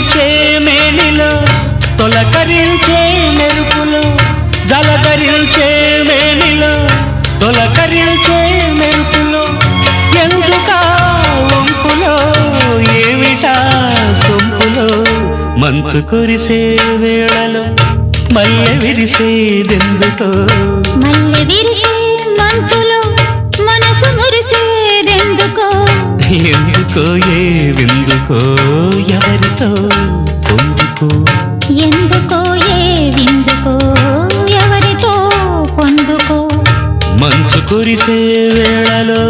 జలధరించే మేనిలో తొలకరించే మెరుపులో జలధరించే మేనిలో తొలకరించే మెరుపులో ఎందుకా వంపులో ఏమిటా సొంపులో మంచు కురిసే వేళలో మల్లె విరిసేదెందుకో మల్లె విరిసే మంచులో మనసు మురిసేదెందుకో ఎందుకో ఏ విందుకో ఎవరితో పొందుకో ఎందుకో ఏ విందుకో ఎవరితో పొందుకో మంచు కురిసే వేళలో